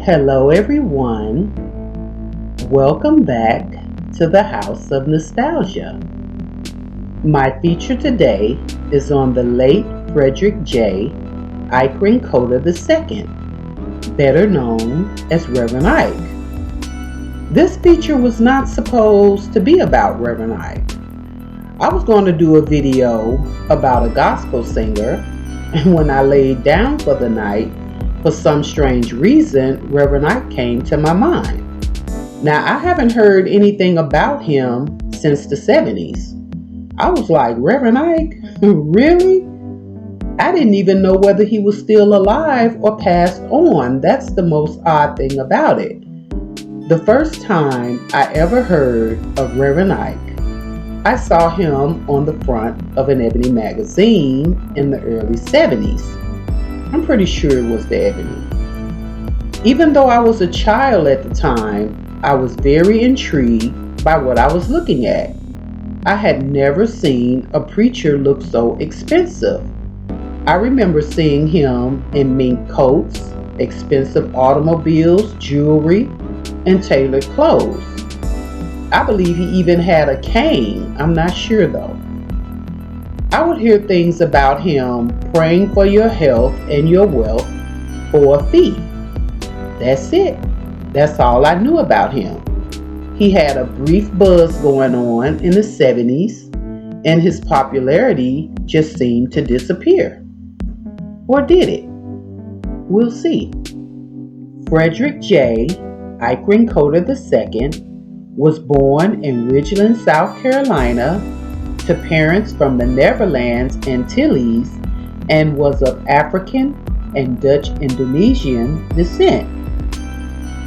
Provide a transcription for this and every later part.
Hello, everyone. Welcome back to the House of Nostalgia. My feature today is on the late Frederick J. Eikerenkoetter II, better known as Reverend Ike. This feature was not supposed to be about Reverend Ike. I was going to do a video about a gospel singer, and when I laid down for the night, for some strange reason, Reverend Ike came to my mind. Now, I haven't heard anything about him since the 70s. I was like, Reverend Ike? Really? I didn't even know whether he was still alive or passed on. That's the most odd thing about it. The first time I ever heard of Reverend Ike, I saw him on the front of an Ebony magazine in the early 70s. I'm pretty sure it was the Ebony. Even though I was a child at the time, I was very intrigued by what I was looking at. I had never seen a preacher look so expensive. I remember seeing him in mink coats, expensive automobiles, jewelry, and tailored clothes. I believe he even had a cane. I'm not sure though. I would hear things about him praying for your health and your wealth for a fee. That's it. That's all I knew about him. He had a brief buzz going on in the 70s, and his popularity just seemed to disappear. Or did it? We'll see. Frederick J. Eikerenkoetter II was born in Ridgeland, South Carolina, to parents from the Netherlands Antilles, and was of African and Dutch Indonesian descent.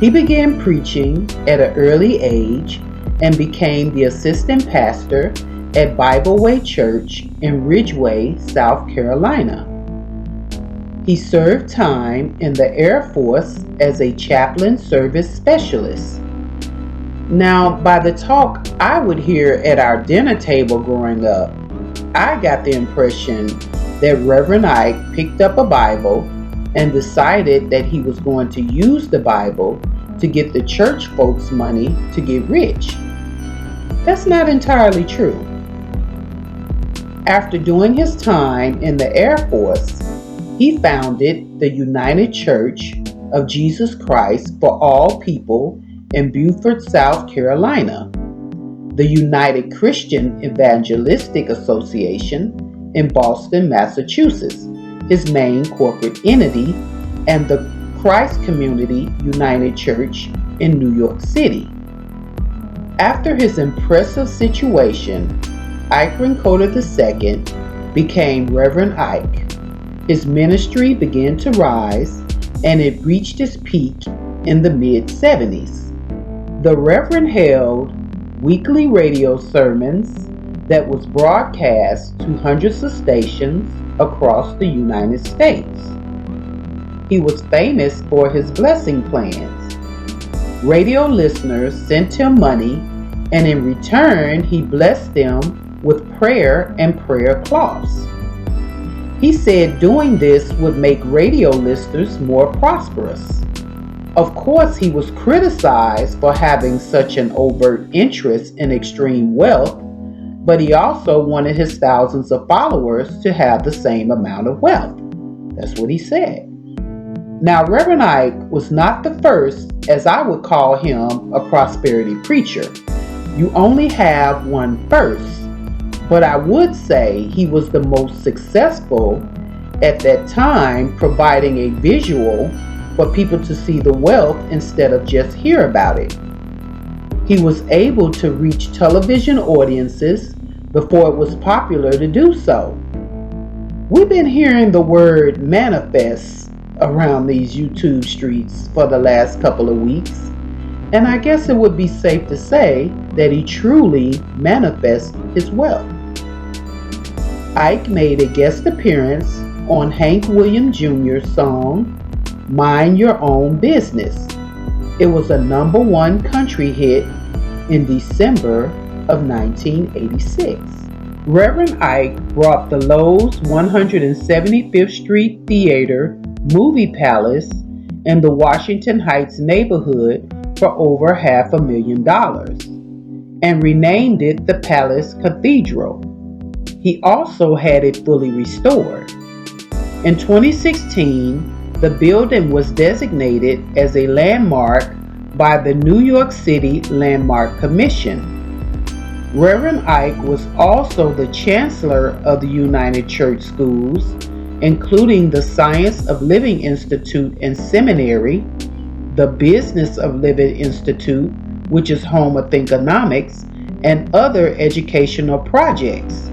He began preaching at an early age and became the assistant pastor at Bible Way Church in Ridgeway, South Carolina. He served time in the Air Force as a chaplain service specialist. Now, by the talk I would hear at our dinner table growing up, I got the impression that Reverend Ike picked up a Bible and decided that he was going to use the Bible to get the church folks money to get rich. That's not entirely true. After doing his time in the Air Force, he founded the United Church of Jesus Christ for All People in Beaufort, South Carolina, the United Christian Evangelistic Association in Boston, Massachusetts, his main corporate entity, and the Christ Community United Church in New York City. After his impressive situation, Eikerenkoetter II became Reverend Ike. His ministry began to rise, and it reached its peak in the mid-70s. The Reverend held weekly radio sermons that was broadcast to hundreds of stations across the United States. He was famous for his blessing plans. Radio listeners sent him money, and in return, he blessed them with prayer and prayer cloths. He said doing this would make radio listeners more prosperous. Of course, he was criticized for having such an overt interest in extreme wealth, but he also wanted his thousands of followers to have the same amount of wealth. That's what he said. Now, Reverend Ike was not the first, as I would call him, a prosperity preacher. You only have one first, but I would say he was the most successful at that time, providing a visual for people to see the wealth instead of just hear about it. He was able to reach television audiences before it was popular to do so. We've been hearing the word manifest around these YouTube streets for the last couple of weeks, and I guess it would be safe to say that he truly manifests his wealth. Ike made a guest appearance on Hank Williams Jr.'s song, Mind Your Own Business. It was a #1 country hit in December of 1986. Reverend Ike brought the Lowe's 175th Street Theater Movie Palace in the Washington Heights neighborhood for over $500,000 and renamed it the Palace Cathedral. He also had it fully restored. In 2016, the building was designated as a landmark by the New York City Landmark Commission. Reverend Ike was also the chancellor of the United Church Schools, including the Science of Living Institute and Seminary, the Business of Living Institute, which is home of Thinkonomics, and other educational projects.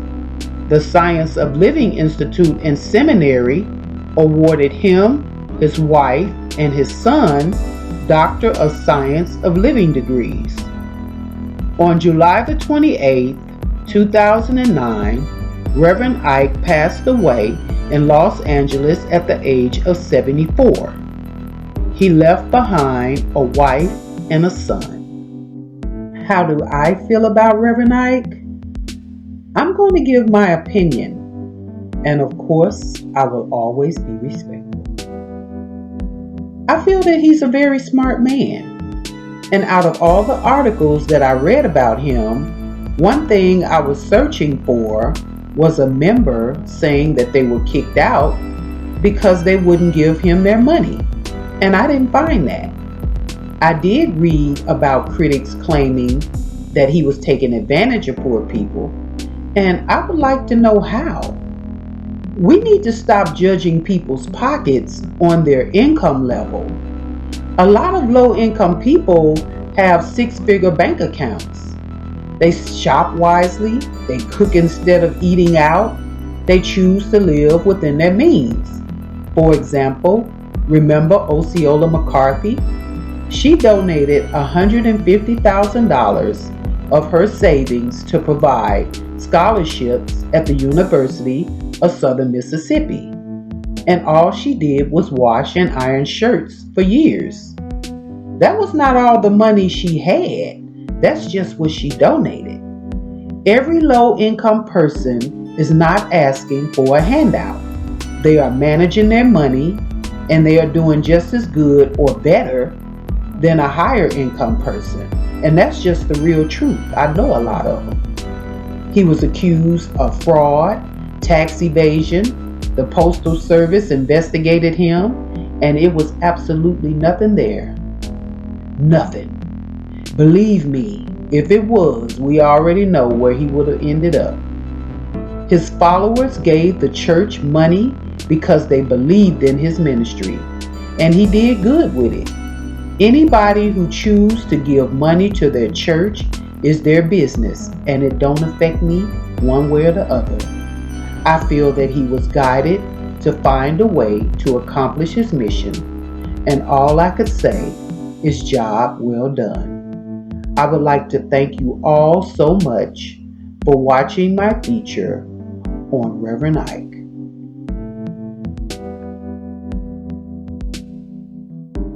The Science of Living Institute and Seminary awarded him, his wife, and his son Doctor of Science of Living degrees. On July the 28th, 2009, Reverend Ike passed away in Los Angeles at the age of 74. He left behind a wife and a son. How do I feel about Reverend Ike? I'm going to give my opinion, and of course, I will always be respectful. I feel that he's a very smart man. And out of all the articles that I read about him, one thing I was searching for was a member saying that they were kicked out because they wouldn't give him their money. And I didn't find that. I did read about critics claiming that he was taking advantage of poor people, and I would like to know how. We need to stop judging people's pockets on their income level. A lot of low-income people have six-figure bank accounts. They shop wisely, they cook instead of eating out, they choose to live within their means. For example, remember Osceola McCarthy? She donated $150,000 of her savings to provide scholarships at the University of Southern Mississippi. And all she did was wash and iron shirts for years. That was not all the money she had. That's just what she donated. Every low-income person is not asking for a handout. They are managing their money, and they are doing just as good or better than a higher income person. And that's just the real truth. I know a lot of them. He was accused of fraud, tax evasion. The Postal Service investigated him, and it was absolutely nothing there. Nothing. Believe me, if it was, we already know where he would have ended up. His followers gave the church money because they believed in his ministry, and he did good with it. Anybody who chooses to give money to their church is their business, and it don't affect me one way or the other. I feel that he was guided to find a way to accomplish his mission, and all I could say is job well done. I would like to thank you all so much for watching my feature on Reverend Ike.